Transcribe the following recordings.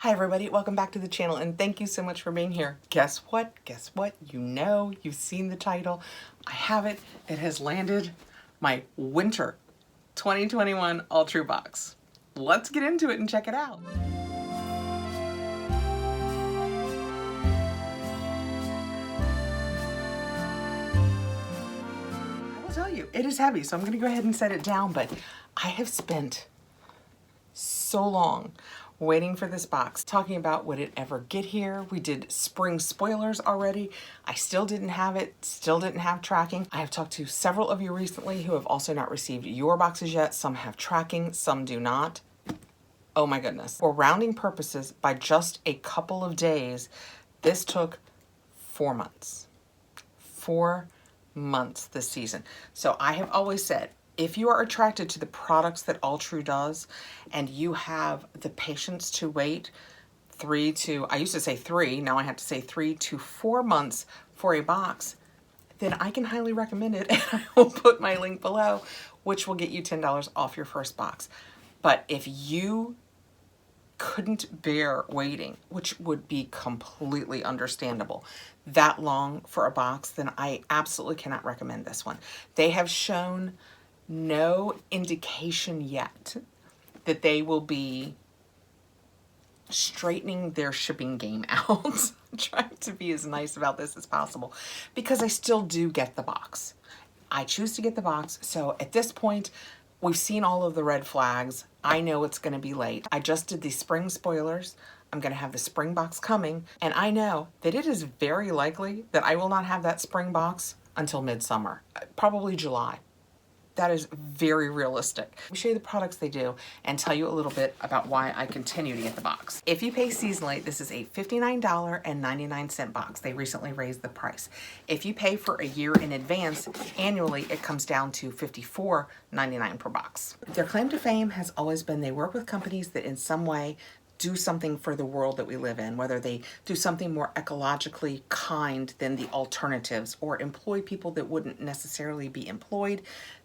Hi everybody, welcome back to the channel and thank you so much for being here. Guess what? Guess what? You know, you've seen the title. I have it. It has landed, my Winter 2021 Alltrue box. Let's get into it and check it out. I will tell you, it is heavy, so I'm gonna go ahead and set it down, but I have spent so long waiting for this box, talking about would it ever get here. We did spring spoilers already. I still didn't have it, still didn't have tracking. I have talked to several of you recently who have also not received your boxes yet. Some have tracking, some do not. Oh my goodness. For rounding purposes, by just a couple of days, this took 4 months. 4 months this season. So I have always said, if you are attracted to the products that Alltrue does and you have the patience to wait I used to say 3, now I have to say 3 to 4 months for a box, then I can highly recommend it. And I will put my link below, which will get you $10 off your first box. But if you couldn't bear waiting, which would be completely understandable, that long for a box, then I absolutely cannot recommend this one. They have shown no indication yet that they will be straightening their shipping game out. I'm trying to be as nice about this as possible because I still do get the box. I choose to get the box, so at this point, we've seen all of the red flags. I know it's going to be late. I just did the spring spoilers. I'm going to have the spring box coming, and I know that it is very likely that I will not have that spring box until midsummer, probably July. That is very realistic. Let me show you the products they do and tell you a little bit about why I continue to get the box. If you pay seasonally, this is a $59.99 box. They recently raised the price. If you pay for a year in advance, annually, it comes down to $54.99 per box. Their claim to fame has always been they work with companies that in some way do something for the world that we live in, whether they do something more ecologically kind than the alternatives or employ people that wouldn't necessarily be employed,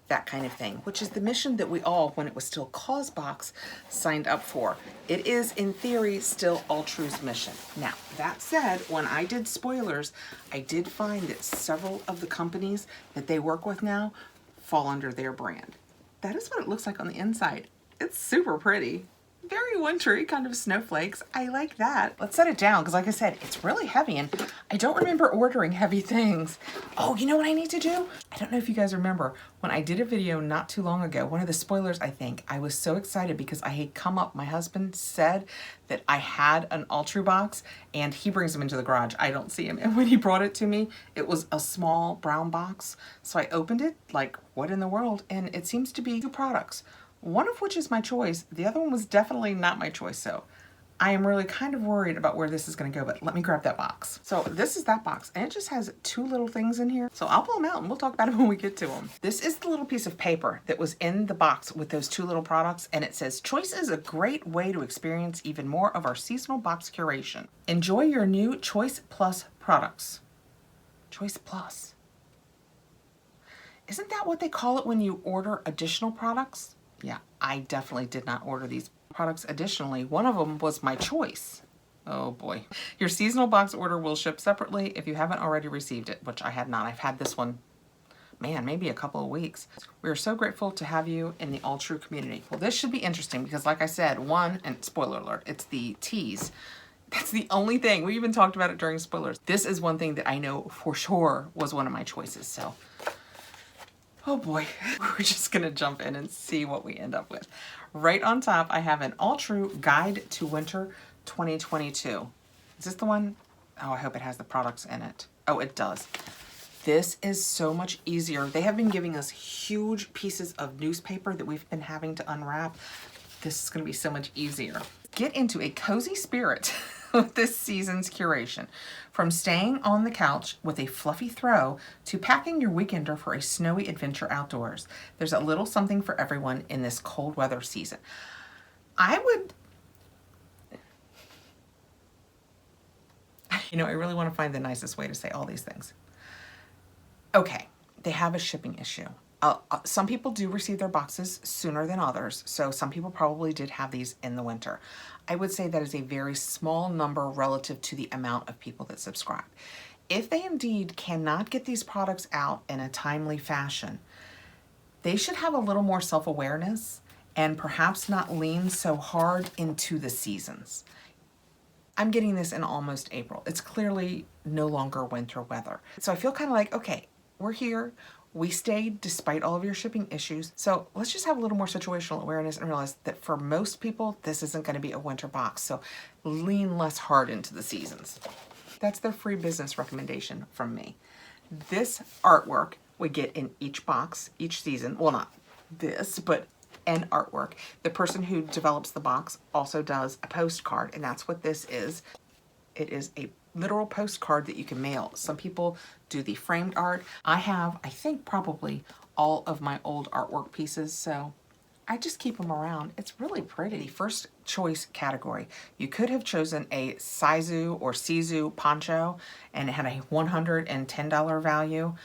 that kind of thing, which is the mission that we all, when it was still CauseBox, signed up for. It is, in theory, still Alltrue's mission. Now, that said, when I did spoilers, I did find that several of the companies that they work with now fall under their brand. That is what it looks like on the inside. It's super pretty. Very wintry, kind of snowflakes. I like that. Let's set it down because, like I said, it's really heavy and I don't remember ordering heavy things. Oh, you know what I need to do? I don't know if you guys remember when I did a video not too long ago, one of the spoilers, I think, I was so excited because I had come up, my husband said that I had an Alltrue box and he brings them into the garage. I don't see him. And when he brought it to me, it was a small brown box. So I opened it like, what in the world? And it seems to be 2 products. One of which is my choice. The other one was definitely not my choice. So I am really kind of worried about where this is going to go, but let me grab that box. So this is that box and it just has 2 little things in here. So I'll pull them out and we'll talk about it when we get to them. This is the little piece of paper that was in the box with those 2 little products. And it says, choice is a great way to experience even more of our seasonal box curation. Enjoy your new Choice Plus products. Choice Plus. Isn't that what they call it when you order additional products? Yeah, I definitely did not order these products additionally. One of them was my choice. Oh boy. Your seasonal box order will ship separately if you haven't already received it, which I had not. I've had this one, man, maybe a couple of weeks. We are so grateful to have you in the Alltrue community. Well, this should be interesting because like I said, one, and spoiler alert, it's the teas. That's the only thing. We even talked about it during spoilers. This is one thing that I know for sure was one of my choices, so. Oh boy, we're just gonna jump in and see what we end up with. Right on top, I have an Alltrue Guide to Winter 2022. Is this the one? Oh, I hope it has the products in it. Oh, it does. This is so much easier. They have been giving us huge pieces of newspaper that we've been having to unwrap. This is gonna be so much easier. Get into a cozy spirit with this season's curation. From staying on the couch with a fluffy throw to packing your weekender for a snowy adventure outdoors, there's a little something for everyone in this cold weather season. I really want to find the nicest way to say all these things. Okay, they have a shipping issue. Some people do receive their boxes sooner than others, so some people probably did have these in the winter. I would say that is a very small number relative to the amount of people that subscribe. If they indeed cannot get these products out in a timely fashion, they should have a little more self-awareness and perhaps not lean so hard into the seasons. I'm getting this in almost April. It's clearly no longer winter weather. So I feel kind of like, okay, we're here. We stayed despite all of your shipping issues. So let's just have a little more situational awareness and realize that for most people, this isn't going to be a winter box. So lean less hard into the seasons. That's their free business recommendation from me. This artwork we get in each box, each season. Well, not this, but an artwork. The person who develops the box also does a postcard, and that's what this is. It is a literal postcard that you can mail. Some people do the framed art. I have, I think, probably all of my old artwork pieces, so I just keep them around. It's really pretty. The first choice category, you could have chosen a Sizu or Sizu poncho, and it had a $110 value.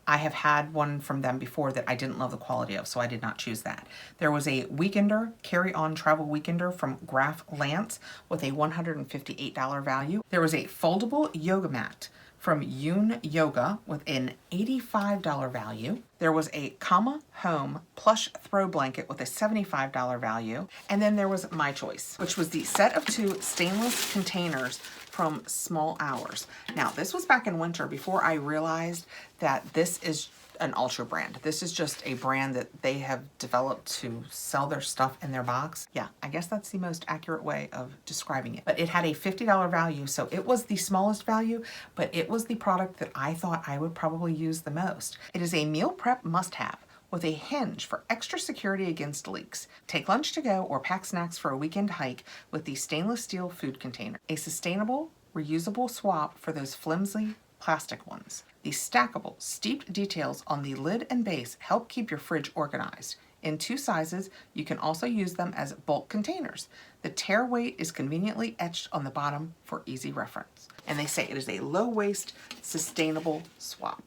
I have had one from them before that I didn't love the quality of, so I did not choose that. There was a Weekender, carry-on travel Weekender from Graf Lance with a $158 value. There was a foldable yoga mat from Yoon Yoga with an $85 value. There was a Kama Home plush throw blanket with a $75 value. And then there was my choice, which was the set of 2 stainless containers from Small Hours. Now, this was back in winter before I realized that this is an Ultra brand. This is just a brand that they have developed to sell their stuff in their box. Yeah, I guess that's the most accurate way of describing it. But it had a $50 value, so it was the smallest value, but it was the product that I thought I would probably use the most. It is a meal prep must-have with a hinge for extra security against leaks. Take lunch to go or pack snacks for a weekend hike with the stainless steel food container. A sustainable, reusable swap for those flimsy plastic ones. The stackable, steeped details on the lid and base help keep your fridge organized. In 2 sizes, you can also use them as bulk containers. The tear weight is conveniently etched on the bottom for easy reference. And they say it is a low-waste, sustainable swap.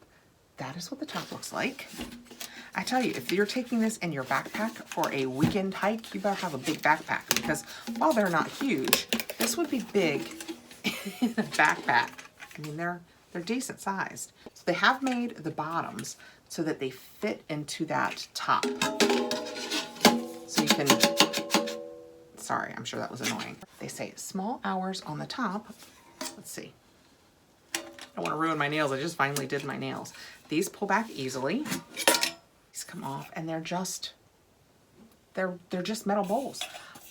That is what the top looks like. I tell you, if you're taking this in your backpack for a weekend hike, you better have a big backpack, because while they're not huge, this would be big in a backpack. I mean, they're decent sized. So they have made the bottoms so that they fit into that top. So you can, sorry, I'm sure that was annoying. They say Small Hours on the top. Let's see. I don't want to ruin my nails. I just finally did my nails. These pull back easily. These come off, and they're just metal bowls.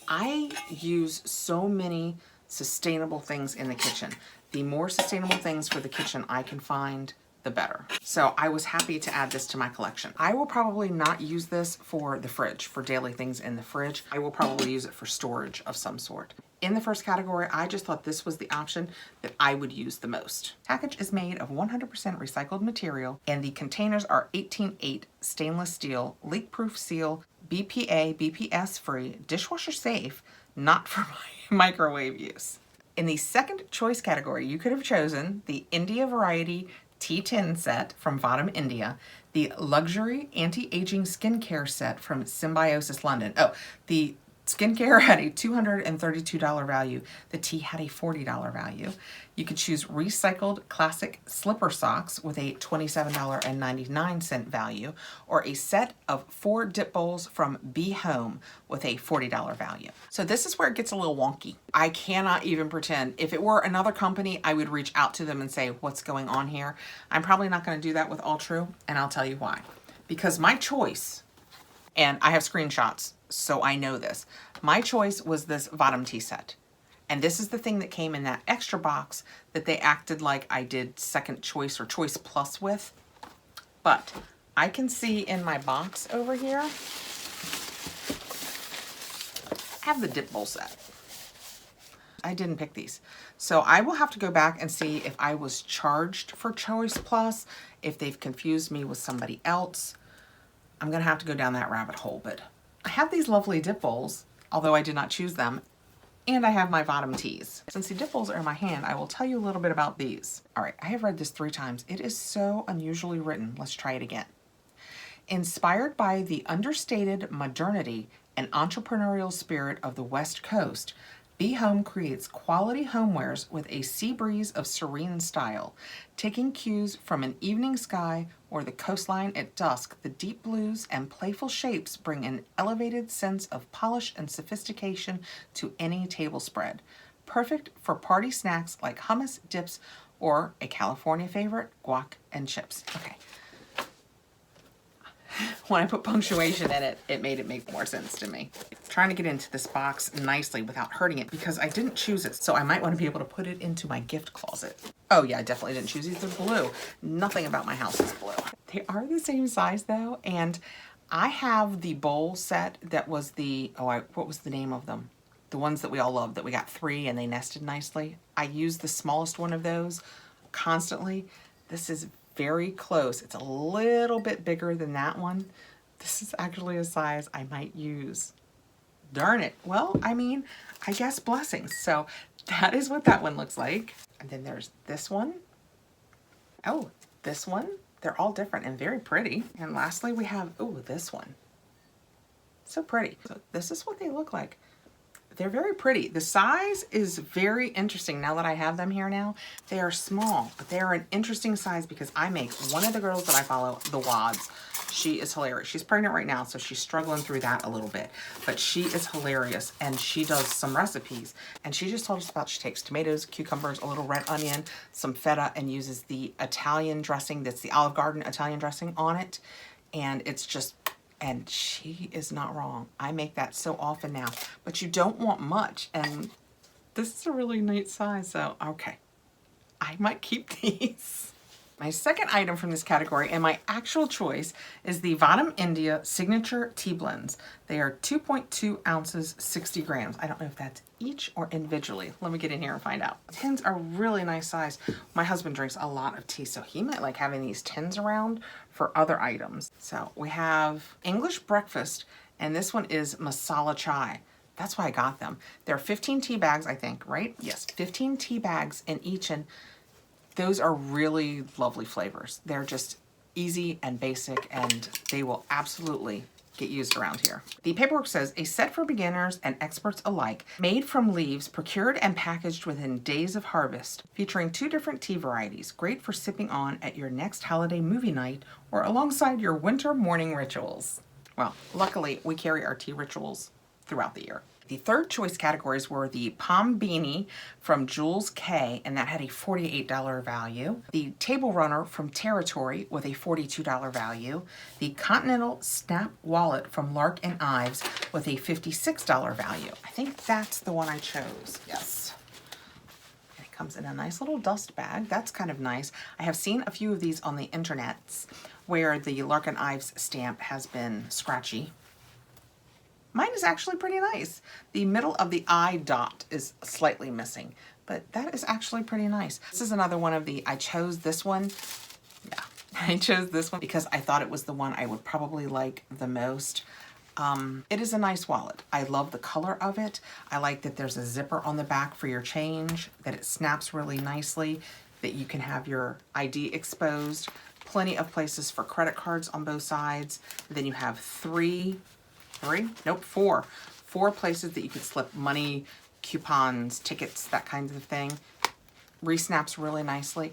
I use so many sustainable things in the kitchen. The more sustainable things for the kitchen I can find, the better. So I was happy to add this to my collection. I will probably not use this for the fridge, for daily things in the fridge. I will probably use it for storage of some sort. In the first category, I just thought this was the option that I would use the most. Package is made of 100% recycled material, and the containers are 18/8 stainless steel, leak-proof seal, BPA, BPS free, dishwasher safe, not for microwave use. In the second choice category, you could have chosen the India Variety T10 set from Vadam India, the Luxury Anti-Aging Skincare set from Symbiosis London. Oh, the skincare had a $232 value. The tea had a $40 value. You could choose recycled classic slipper socks with a $27.99 value, or a set of 4 dip bowls from Be Home with a $40 value. So this is where it gets a little wonky. I cannot even pretend. If it were another company, I would reach out to them and say, what's going on here? I'm probably not going to do that with Alltrue, and I'll tell you why. Because my choice, and I have screenshots, so I know this. My choice was this Vadam tea set. And this is the thing that came in that extra box that they acted like I did second choice or choice plus with. But I can see in my box over here, I have the dip bowl set. I didn't pick these. So I will have to go back and see if I was charged for choice plus, if they've confused me with somebody else. I'm gonna have to go down that rabbit hole, but I have these lovely dip bowls, although I did not choose them, and I have my Vadam teas. Since the dip bowls are in my hand, I will tell you a little bit about these. All right, I have read this 3 times. It is so unusually written. Let's try it again. Inspired by the understated modernity and entrepreneurial spirit of the West Coast, Be Home creates quality homewares with a sea breeze of serene style. Taking cues from an evening sky or the coastline at dusk, the deep blues and playful shapes bring an elevated sense of polish and sophistication to any table spread. Perfect for party snacks like hummus, dips, or a California favorite, guac and chips. Okay. When I put punctuation in it, it made it make more sense to me. Trying to get into this box nicely without hurting it because I didn't choose it, so I might want to be able to put it into my gift closet. Oh yeah, I definitely didn't choose these. They're blue. Nothing about my house is blue. They are the same size though, and I have the bowl set that was the, what was the name of them? The ones that we all loved, that we got 3 and they nested nicely. I use the smallest one of those constantly. This is very close. It's a little bit bigger than that one. This is actually a size I might use. Darn it. Well, I mean, I guess blessings. So that is what that one looks like. And then there's this one. Oh, this one. They're all different and very pretty. And lastly, we have, oh, this one. So pretty. So this is what they look like. They're very pretty. The size is very interesting now that I have them here now. They are small, but they are an interesting size because I make one of the girls that I follow, the Wads. She is hilarious. She's pregnant right now, so she's struggling through that a little bit. But she is hilarious, and she does some recipes. And she just told us about, she takes tomatoes, cucumbers, a little red onion, some feta, and uses the Italian dressing, that's the Olive Garden Italian dressing on it. And it's just, and she is not wrong. I make that so often now, but you don't want much. And this is a really neat size, so okay. I might keep these. My second item from this category and my actual choice is the Vadam India Signature Tea Blends. They are 2.2 ounces, 60 grams. I don't know if that's each or individually. Let me get in here and find out. Tins are really nice size. My husband drinks a lot of tea, so he might like having these tins around for other items. So we have English Breakfast, and this one is Masala Chai. That's why I got them. There are 15 tea bags, I think, right? Yes, 15 tea bags in each, and those are really lovely flavors. They're just easy and basic, and they will absolutely get used around here. The paperwork says, a set for beginners and experts alike, made from leaves procured and packaged within days of harvest, featuring 2 different tea varieties, great for sipping on at your next holiday movie night or alongside your winter morning rituals. Well, luckily we carry our tea rituals throughout the year. The third choice categories were the Palm Beanie from Jules K, and that had a $48 value. The Table Runner from Territory with a $42 value. The Continental Snap Wallet from Lark and Ives with a $56 value. I think that's the one I chose, yes. And it comes in a nice little dust bag. That's kind of nice. I have seen a few of these on the internets where the Lark and Ives stamp has been scratchy. Mine is actually pretty nice. The middle of the eye dot is slightly missing, but that is actually pretty nice. This is another one of the, I chose this one. Yeah, I chose this one because I thought it was the one I would probably like the most. It is a nice wallet. I love the color of it. I like that there's a zipper on the back for your change, that it snaps really nicely, that you can have your ID exposed. Plenty of places for credit cards on both sides. Then you have four places that you could slip money, coupons, tickets, that kind of thing. Re-snaps really nicely.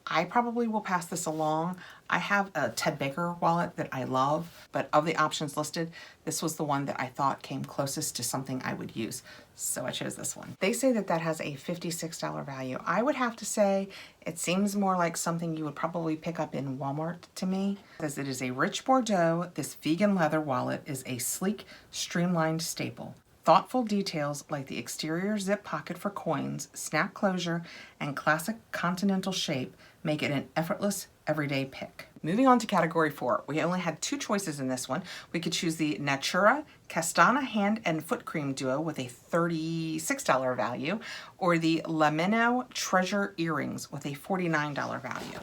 I probably will pass this along. I have a Ted Baker wallet that I love, but of the options listed, this was the one that I thought came closest to something I would use. So I chose this one. They say that that has a $56 value. I would have to say it seems more like something you would probably pick up in Walmart to me. It says it is a rich Bordeaux. This vegan leather wallet is a sleek, streamlined staple. Thoughtful details like the exterior zip pocket for coins, snap closure, and classic continental shape make it an effortless everyday pick. Moving on to category 4, we only had 2 choices in this one. We could choose the Natura Castana Hand and Foot Cream Duo with a $36 value, or the Lamino Treasure Earrings with a $49 value.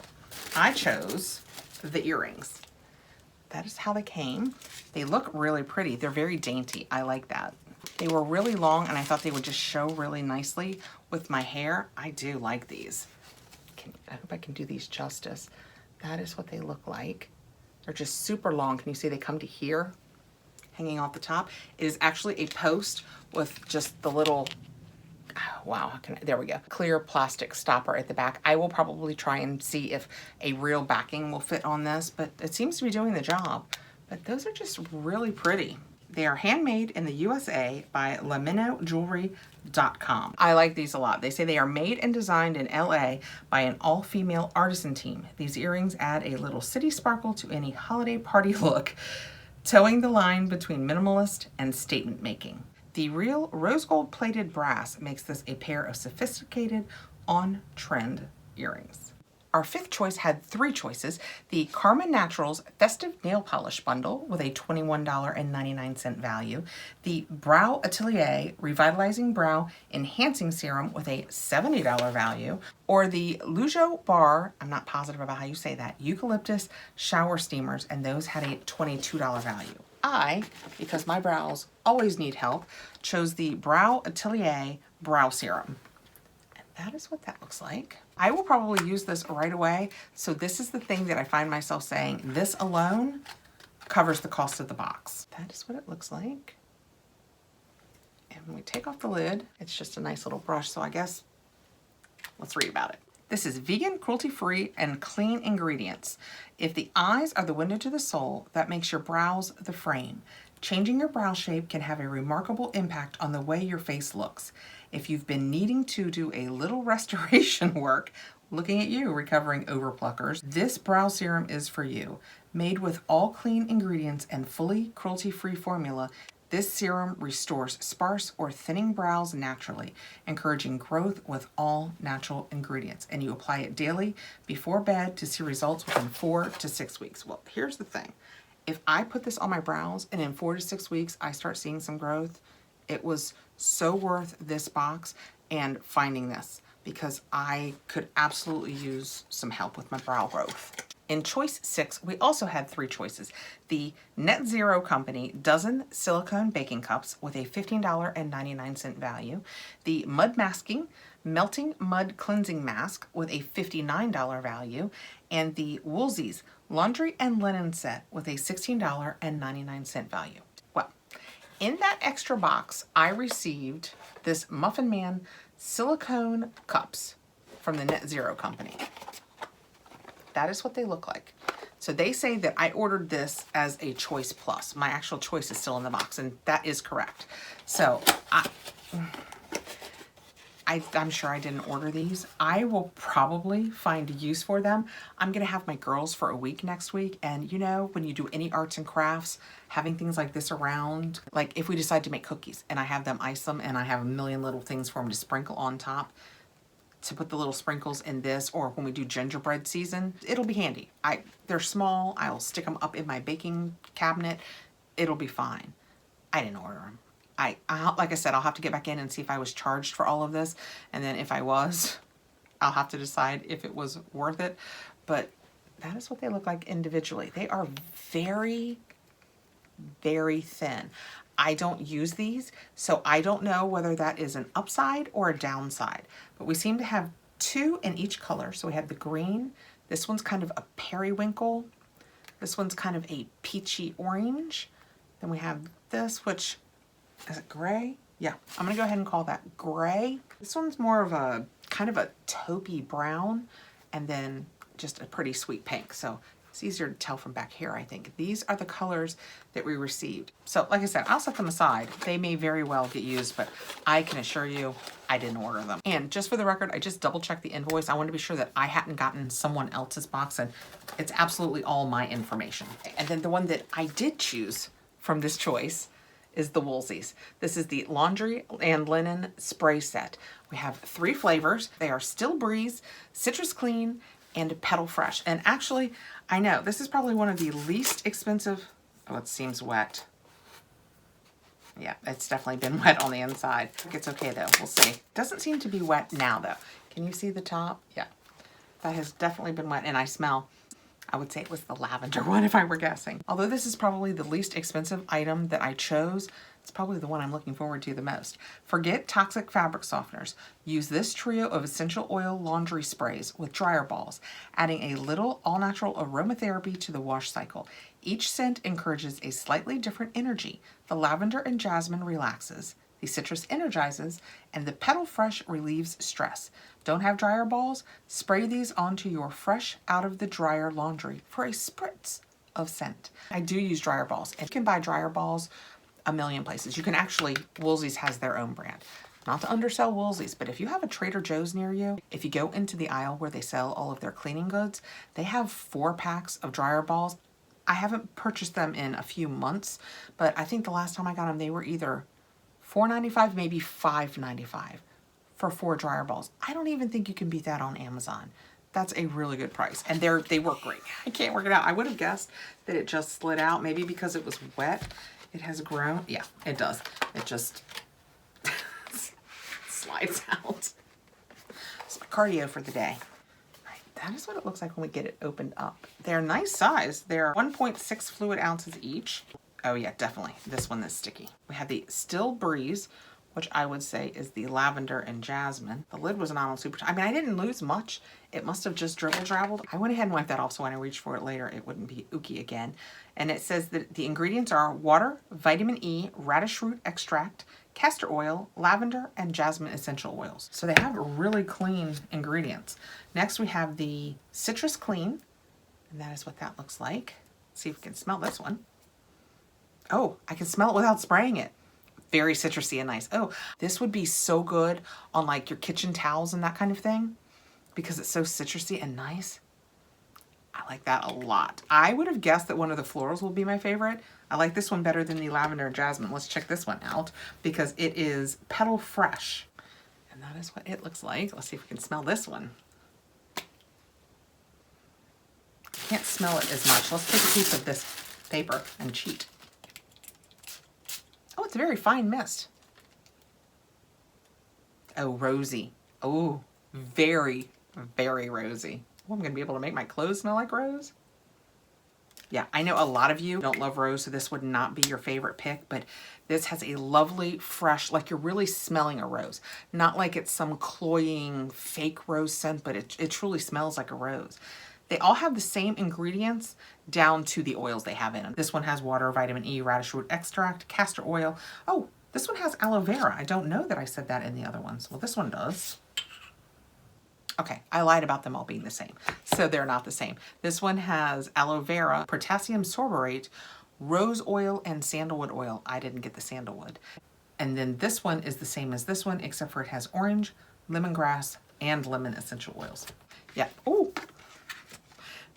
I chose the earrings. That is how they came. They look really pretty. They're very dainty. I like that. They were really long, and I thought they would just show really nicely with my hair. I do like these. I hope I can do these justice. That is what they look like. They're just super long. Can you see they come to here, hanging off the top? It is actually a post with just the little, wow, there we go, clear plastic stopper at the back. I will probably try and see if a real backing will fit on this, but it seems to be doing the job. But those are just really pretty. They are handmade in the USA by LaminoJewelry.com. I like these a lot. They say they are made and designed in LA by an all-female artisan team. These earrings add a little city sparkle to any holiday party look, towing the line between minimalist and statement making. The real rose gold plated brass makes this a pair of sophisticated, on-trend earrings. Our fifth choice had three choices: the Carmen Naturals Festive Nail Polish Bundle with a $21.99 value, the Brow Atelier Revitalizing Brow Enhancing Serum with a $70 value, or the Lujo Bar, I'm not positive about how you say that, Eucalyptus Shower Steamers, and those had a $22 value. I, because my brows always need help, chose the Brow Atelier Brow Serum. And that is what that looks like. I will probably use this right away. So this is the thing that I find myself saying, this alone covers the cost of the box. That is what it looks like. And when we take off the lid, it's just a nice little brush. So I guess, let's read about it. This is vegan, cruelty-free, and clean ingredients. If the eyes are the window to the soul, that makes your brows the frame. Changing your brow shape can have a remarkable impact on the way your face looks. If you've been needing to do a little restoration work, looking at you recovering overpluckers, this brow serum is for you. Made with all clean ingredients and fully cruelty-free formula, this serum restores sparse or thinning brows naturally, encouraging growth with all natural ingredients. And you apply it daily before bed to see results within 4 to 6 weeks. Well, here's the thing. If I put this on my brows and in 4 to 6 weeks I start seeing some growth, it was so worth this box and finding this, because I could absolutely use some help with my brow growth. In choice 6, we also had 3 choices. The Net Zero Company dozen silicone baking cups with a $15.99 value, the Mud Masking Melting Mud Cleansing Mask with a $59 value, and the Woolsey's Laundry and Linen Set with a $16.99 value. Well, in that extra box, I received this Muffin Man silicone cups from the Net Zero Company. That is what they look like. So they say that I ordered this as a choice plus. My actual choice is still in the box, and that is correct. So I'm sure I didn't order these. I will probably find use for them. I'm gonna have my girls for a week next week, and you know, when you do any arts and crafts, having things like this around, like if we decide to make cookies and I have them ice them and I have a million little things for them to sprinkle on top, to put the little sprinkles in this, or when we do gingerbread season, it'll be handy. They're small, I'll stick them up in my baking cabinet, it'll be fine. I didn't order them. Like I said, I'll have to get back in and see if I was charged for all of this, and then if I was, I'll have to decide if it was worth it. But that is what they look like individually. They are very, very thin. I don't use these, so I don't know whether that is an upside or a downside. But we seem to have 2 in each color. So we have the green. This one's kind of a periwinkle. This one's kind of a peachy orange. Then we have this, which, is it gray? Yeah, I'm gonna go ahead and call that gray. This one's more of a kind of a taupey brown, and then just a pretty sweet pink. So it's easier to tell from back here, I think. These are the colors that we received. So like I said, I'll set them aside. They may very well get used, but I can assure you I didn't order them. And just for the record, I just double checked the invoice. I wanted to be sure that I hadn't gotten someone else's box, and it's absolutely all my information. And then the one that I did choose from this choice is the Woolsey's. This is the Laundry and Linen Spray Set. We have 3 flavors. They are Still Breeze, Citrus Clean, and Petal Fresh. And actually, I know this is probably one of the least expensive. Oh, it seems wet. Yeah, it's definitely been wet on the inside. It's okay though, we'll see. Doesn't seem to be wet now though. Can you see the top? Yeah, that has definitely been wet, and I smell, I would say it was the lavender one if I were guessing. Although this is probably the least expensive item that I chose, It's probably the one I'm looking forward to the most. Forget toxic fabric softeners. Use this trio of essential oil laundry sprays with dryer balls, adding a little all-natural aromatherapy to the wash cycle. Each scent encourages a slightly different energy. The lavender and jasmine relaxes, the citrus energizes, and the Petal Fresh relieves stress. Don't have dryer balls? Spray these onto your fresh out of the dryer laundry for a spritz of scent. I do use dryer balls, and you can buy dryer balls a million places. You can actually, Woolsey's has their own brand. Not to undersell Woolsey's, but if you have a Trader Joe's near you, if you go into the aisle where they sell all of their cleaning goods, they have 4 packs of dryer balls. I haven't purchased them in a few months, but I think the last time I got them, they were either $4.95, maybe $5.95 for 4 dryer balls. I don't even think you can beat that on Amazon. That's a really good price, and they work great. I can't work it out. I would have guessed that it just slid out, maybe because it was wet. It has grown. Yeah, it does. It just slides out. It's my cardio for the day. Right, that is what it looks like when we get it opened up. They're nice size. They're 1.6 fluid ounces each. Oh yeah, definitely. This one is sticky. We have the Still Breeze, which I would say is the lavender and jasmine. The lid was not on super tight. I mean, I didn't lose much. It must have just dribble-drabbled. I went ahead and wiped that off so when I reached for it later, it wouldn't be ooky again. And it says that the ingredients are water, vitamin E, radish root extract, castor oil, lavender, and jasmine essential oils. So they have really clean ingredients. Next, we have the Citrus Clean, and that is what that looks like. Let's see if we can smell this one. Oh, I can smell it without spraying it. Very citrusy and nice. Oh, this would be so good on like your kitchen towels and that kind of thing because it's so citrusy and nice. I like that a lot. I would have guessed that one of the florals will be my favorite. I like this one better than the lavender and jasmine. Let's check this one out because it is Petal Fresh. And that is what it looks like. Let's see if we can smell this one. I can't smell it as much. Let's take a piece of this paper and cheat. Oh, it's a very fine mist. Oh, rosy. Oh, very, very rosy. Oh, I'm going to be able to make my clothes smell like rose. Yeah, I know a lot of you don't love rose, so this would not be your favorite pick, but this has a lovely, fresh, like you're really smelling a rose. Not like it's some cloying fake rose scent, but it truly smells like a rose. They all have the same ingredients down to the oils they have in them. This one has water, vitamin E, radish root extract, castor oil. Oh, this one has aloe vera. I don't know that I said that in the other ones. Well, this one does. Okay, I lied about them all being the same. So they're not the same. This one has aloe vera, potassium sorbate, rose oil, and sandalwood oil. I didn't get the sandalwood. And then this one is the same as this one, except for it has orange, lemongrass, and lemon essential oils. Yeah. Oh.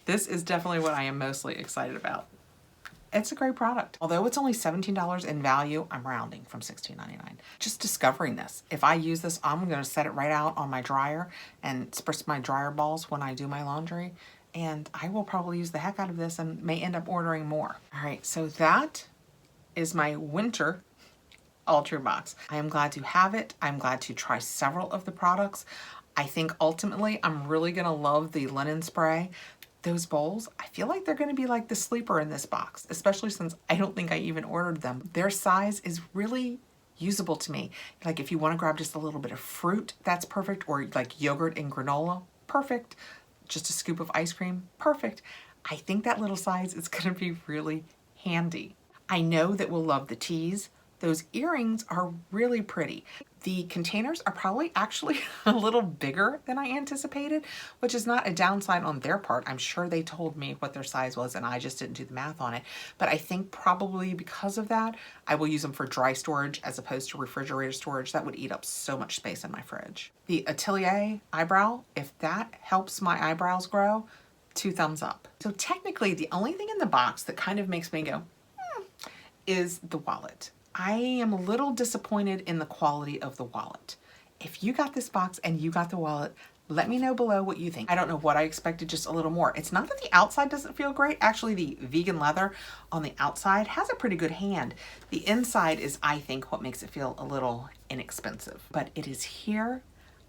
This is definitely what I am mostly excited about. It's a great product. Although it's only $17 in value, I'm rounding from $16.99. Just discovering this. If I use this, I'm going to set it right out on my dryer and spritz my dryer balls when I do my laundry. And I will probably use the heck out of this and may end up ordering more. All right, so that is my Winter Alltrue box. I am glad to have it. I'm glad to try several of the products. I think ultimately I'm really going to love the linen spray. Those bowls, I feel like they're going to be like the sleeper in this box, especially since I don't think I even ordered them. Their size is really usable to me. Like if you want to grab just a little bit of fruit, that's perfect. Or like yogurt and granola, perfect. Just a scoop of ice cream, perfect. I think that little size is going to be really handy. I know that we'll love the teas. Those earrings are really pretty. The containers are probably actually a little bigger than I anticipated, which is not a downside on their part. I'm sure they told me what their size was and I just didn't do the math on it. But I think probably because of that, I will use them for dry storage as opposed to refrigerator storage. That would eat up so much space in my fridge. The Atelier eyebrow, if that helps my eyebrows grow, 2 thumbs up. So technically the only thing in the box that kind of makes me go, is the wallet. I am a little disappointed in the quality of the wallet. If you got this box and you got the wallet, let me know below what you think. I don't know what I expected, just a little more. It's not that the outside doesn't feel great. Actually, the vegan leather on the outside has a pretty good hand. The inside is, I think, what makes it feel a little inexpensive. But it is here.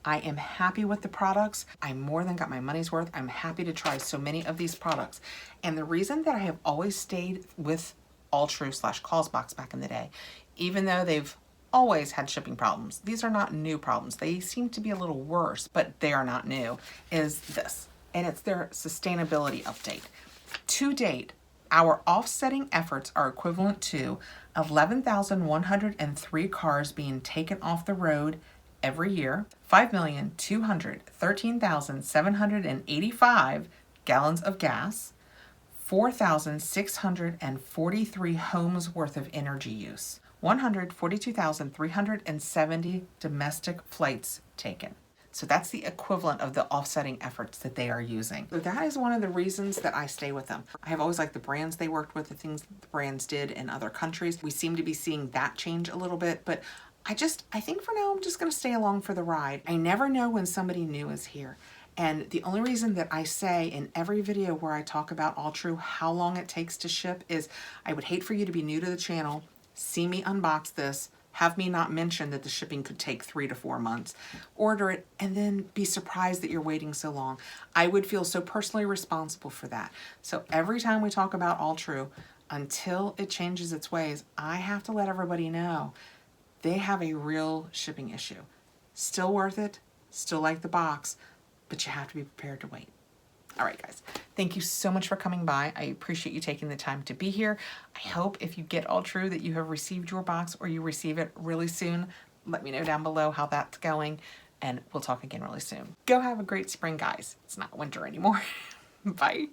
I am happy with the products. I more than got my money's worth. I'm happy to try so many of these products. And the reason that I have always stayed with Alltrue/GlossyBox back in the day, even though they've always had shipping problems. These are not new problems. They seem to be a little worse, but they are not new, is this. And it's their sustainability update. To date, our offsetting efforts are equivalent to 11,103 cars being taken off the road every year, 5,213,785 gallons of gas, 4,643 homes worth of energy use, 142,370 domestic flights taken. So that's the equivalent of the offsetting efforts that they are using. So that is one of the reasons that I stay with them. I have always liked the brands they worked with, the things the brands did in other countries. We seem to be seeing that change a little bit, but I think for now I'm just gonna stay along for the ride. I never know when somebody new is here. And the only reason that I say in every video where I talk about Alltrue how long it takes to ship is I would hate for you to be new to the channel, see me unbox this, have me not mention that the shipping could take 3 to 4 months, order it, and then be surprised that you're waiting so long. I would feel so personally responsible for that. So every time we talk about Alltrue, until it changes its ways, I have to let everybody know they have a real shipping issue. Still worth it, still like the box, but you have to be prepared to wait. All right, guys, thank you so much for coming by. I appreciate you taking the time to be here. I hope if you get Alltrue that you have received your box or you receive it really soon. Let me know down below how that's going, and we'll talk again really soon. Go have a great spring, guys. It's not winter anymore. Bye.